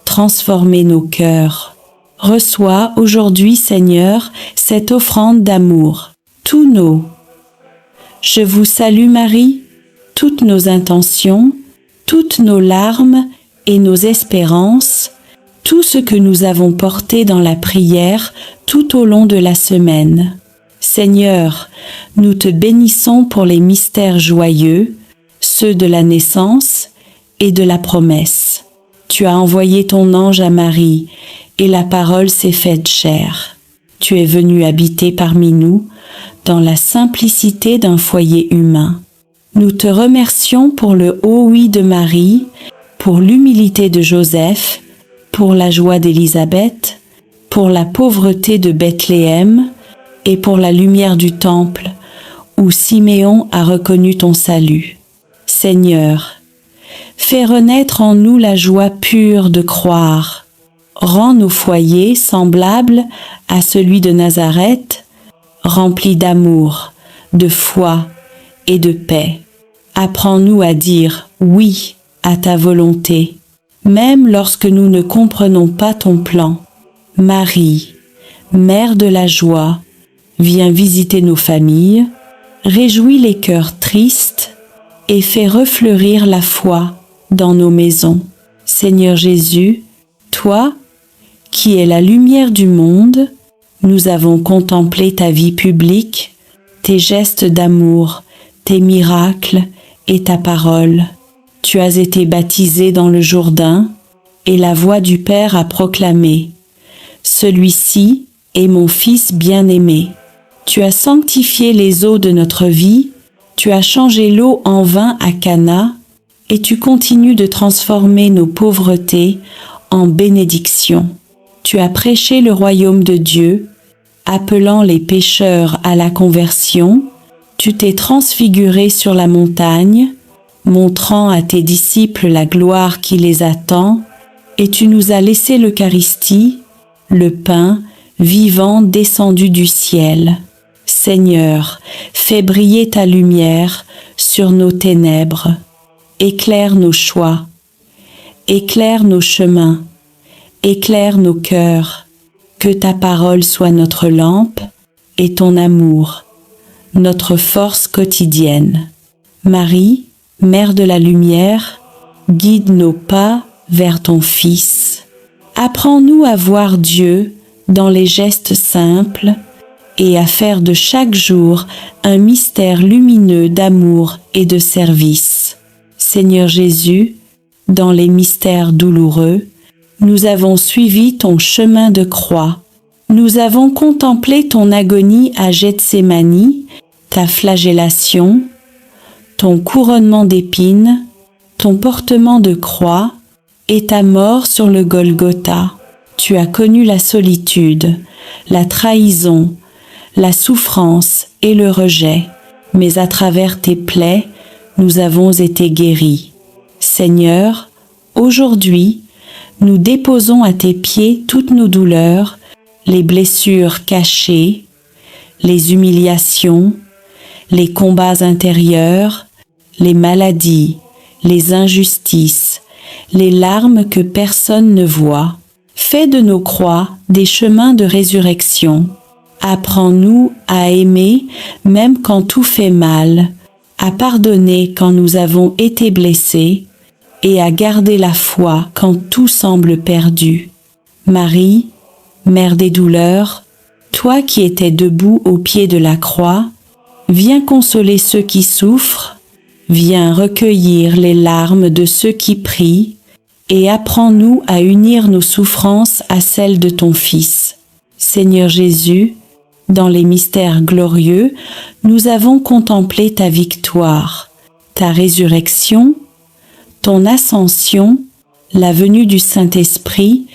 transformer nos cœurs. Reçois aujourd'hui, Seigneur, cette offrande d'amour, tous nos. Je vous salue Marie, toutes nos intentions, toutes nos larmes et nos espérances, tout ce que nous avons porté dans la prière tout au long de la semaine. Seigneur, nous te bénissons pour les mystères joyeux, ceux de la naissance et de la promesse. Tu as envoyé ton ange à Marie, et la parole s'est faite chair. Tu es venu habiter parmi nous, dans la simplicité d'un foyer humain. Nous te remercions pour le haut oui de Marie, pour l'humilité de Joseph, pour la joie d'Élisabeth, pour la pauvreté de Bethléem et pour la lumière du temple, où Siméon a reconnu ton salut. Seigneur, fais renaître en nous la joie pure de croire. Rends nos foyers semblables à celui de Nazareth, remplis d'amour, de foi et de paix. Apprends-nous à dire oui à ta volonté, même lorsque nous ne comprenons pas ton plan. Marie, Mère de la joie, viens visiter nos familles, réjouis les cœurs tristes et fais refleurir la foi dans nos maisons. Seigneur Jésus, toi, qui es la lumière du monde, nous avons contemplé ta vie publique, tes gestes d'amour, tes miracles et ta parole. Tu as été baptisé dans le Jourdain, et la voix du Père a proclamé « Celui-ci est mon Fils bien-aimé ». Tu as sanctifié les eaux de notre vie, tu as changé l'eau en vin à Cana, et tu continues de transformer nos pauvretés en bénédictions. Tu as prêché le royaume de Dieu, appelant les pécheurs à la conversion. Tu t'es transfiguré sur la montagne, montrant à tes disciples la gloire qui les attend, et tu nous as laissé l'Eucharistie, le pain vivant descendu du ciel. Seigneur, fais briller ta lumière sur nos ténèbres. Éclaire nos choix, éclaire nos chemins, éclaire nos cœurs. Que ta parole soit notre lampe et ton amour, notre force quotidienne. Marie, Mère de la lumière, guide nos pas vers ton Fils. Apprends-nous à voir Dieu dans les gestes simples et à faire de chaque jour un mystère lumineux d'amour et de service. Seigneur Jésus, dans les mystères douloureux, nous avons suivi ton chemin de croix. Nous avons contemplé ton agonie à Gethsémani, ta flagellation, ton couronnement d'épines, ton portement de croix et ta mort sur le Golgotha. Tu as connu la solitude, la trahison, la souffrance et le rejet, mais à travers tes plaies, nous avons été guéris. Seigneur, aujourd'hui, nous déposons à tes pieds toutes nos douleurs, les blessures cachées, les humiliations, les combats intérieurs, les maladies, les injustices, les larmes que personne ne voit. Fais de nos croix des chemins de résurrection. Apprends-nous à aimer même quand tout fait mal, à pardonner quand nous avons été blessés et à garder la foi quand tout semble perdu. Marie, Mère des douleurs, toi qui étais debout au pied de la croix, viens consoler ceux qui souffrent, viens recueillir les larmes de ceux qui prient, et apprends-nous à unir nos souffrances à celles de ton Fils. Seigneur Jésus, dans les mystères glorieux, nous avons contemplé ta victoire, ta résurrection, ton ascension, la venue du Saint-Esprit,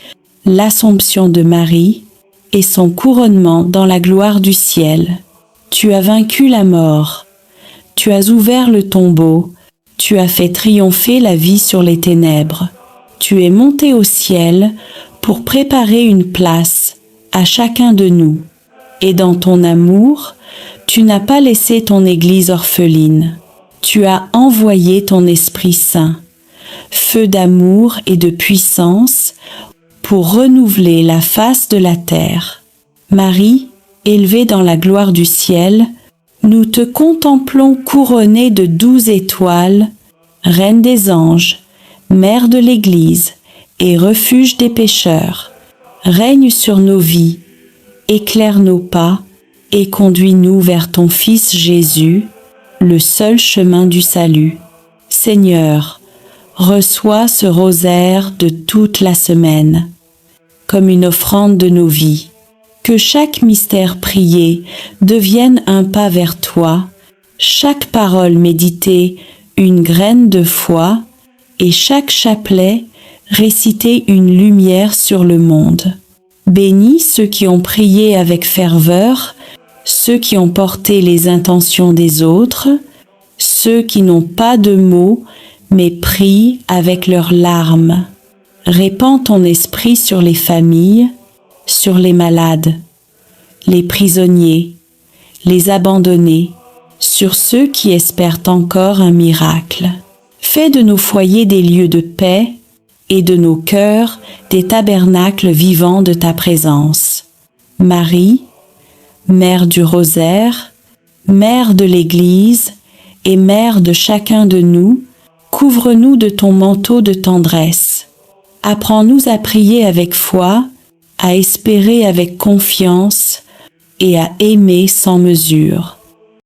l'Assomption de Marie et son couronnement dans la gloire du ciel. Tu as vaincu la mort, tu as ouvert le tombeau, tu as fait triompher la vie sur les ténèbres. Tu es monté au ciel pour préparer une place à chacun de nous. Et dans ton amour, tu n'as pas laissé ton Église orpheline. Tu as envoyé ton Esprit Saint, feu d'amour et de puissance, pour renouveler la face de la terre. Marie, élevée dans la gloire du ciel, nous te contemplons couronnée de 12 étoiles, Reine des anges, Mère de l'Église et refuge des pécheurs. Règne sur nos vies, éclaire nos pas et conduis-nous vers ton Fils Jésus, le seul chemin du salut. Seigneur, reçois ce rosaire de toute la semaine, comme une offrande de nos vies. Que chaque mystère prié devienne un pas vers toi, chaque parole méditée une graine de foi, et chaque chapelet réciter une lumière sur le monde. Bénis ceux qui ont prié avec ferveur, ceux qui ont porté les intentions des autres, ceux qui n'ont pas de mots, mais prient avec leurs larmes. Répands ton esprit sur les familles, sur les malades, les prisonniers, les abandonnés, sur ceux qui espèrent encore un miracle. Fais de nos foyers des lieux de paix et de nos cœurs des tabernacles vivants de ta présence. Marie, Mère du Rosaire, Mère de l'Église et Mère de chacun de nous, couvre-nous de ton manteau de tendresse. Apprends-nous à prier avec foi, à espérer avec confiance et à aimer sans mesure.